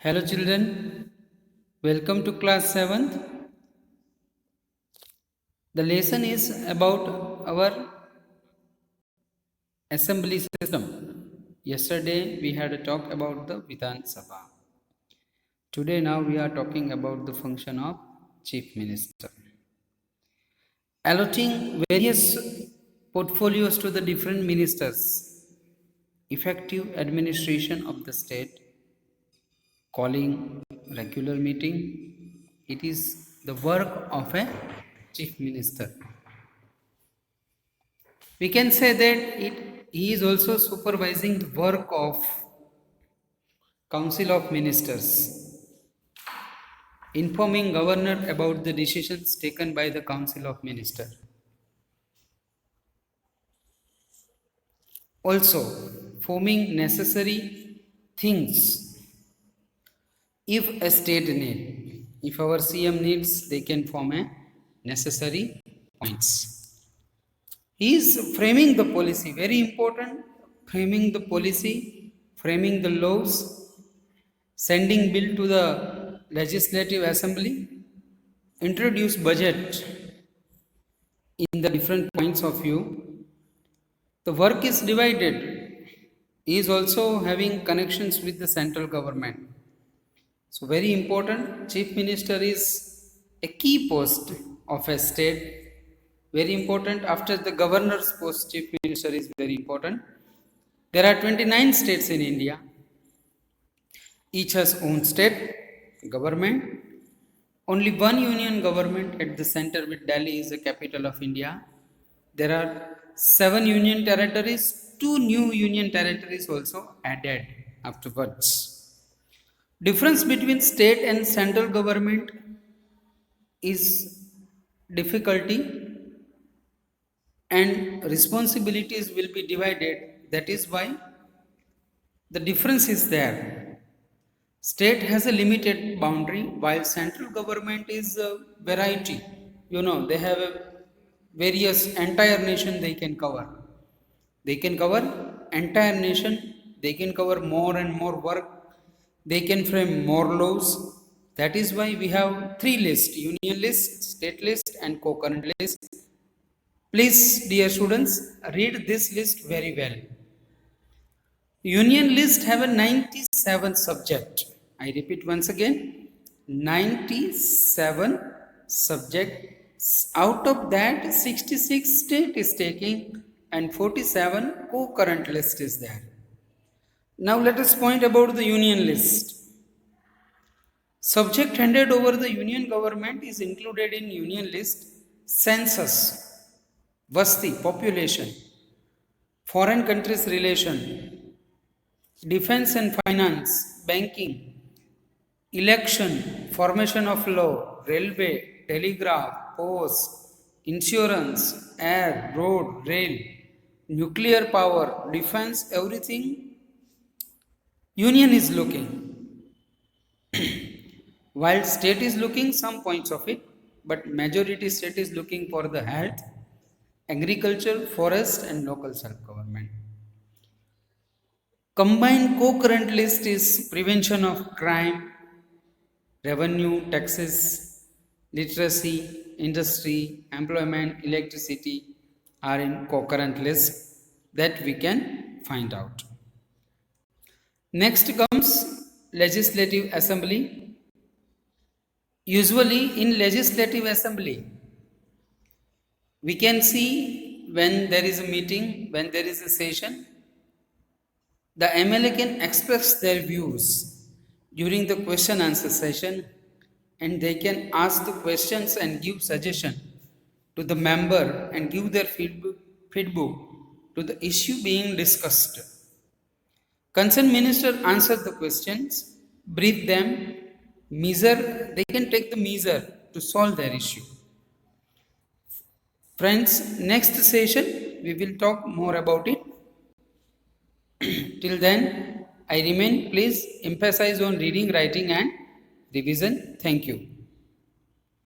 Hello children, welcome to class 7th. The lesson is about our assembly system. Yesterday we had a talk about the Vidhan Sabha. Today now we are talking about the function of Chief Minister. Allotting various portfolios to the different ministers, effective administration of the state, calling regular meeting. It is the work of a chief minister. We can say that he is also supervising the work of council of ministers, informing governor about the decisions taken by the council of ministers. Also forming necessary things if a state need. If our CM needs, they can form a necessary points. He is framing the policy, very important, framing the policy, framing the laws, sending bill to the legislative assembly, introduce budget in the different points of view. The work is divided. He is also having connections with the central government. So very important, Chief Minister is a key post of a state. Very important. After the governor's post, Chief Minister is very important. There are 29 states in India. Each has own state government. Only one union government at the center with Delhi is the capital of India. There are 7 union territories. 2 new union territories also added afterwards. Difference between state and central government is difficulty and responsibilities will be divided. That is why the difference is there. State has a limited boundary while central government is a variety. They have a various entire nation they can cover. They can cover entire nation. They can cover more and more work. They can frame more laws. That is why we have 3 lists: union list, state list and concurrent list. Please, dear students, read this list very well. Union list have a 97 subject. I repeat once again, 97 subject. Out of that, 66 state is taking and 47 co-current list is there. Now let us point about the union list. Subject handed over the union government is included in union list: census, Vasti, population, foreign countries relation, defense and finance, banking, election, formation of law, railway, telegraph, post, insurance, air, road, rail, nuclear power, defense, everything union is looking. While state is looking some points of it, but majority state is looking for the health, agriculture, forest and local self-government. Combined co-current list is prevention of crime, revenue, taxes, literacy, industry, employment, electricity are in co-current list that we can find out. Next comes legislative assembly. Usually in legislative assembly, we can see when there is a meeting, when there is a session, the MLA can express their views during the question answer session and they can ask the questions and give suggestion to the member and give their feedback to the issue being discussed. Concerned minister answer the questions, brief them, they can take the measure to solve their issue. Friends, next session we will talk more about it. Till then, I remain. Please emphasize on reading, writing and revision. Thank you.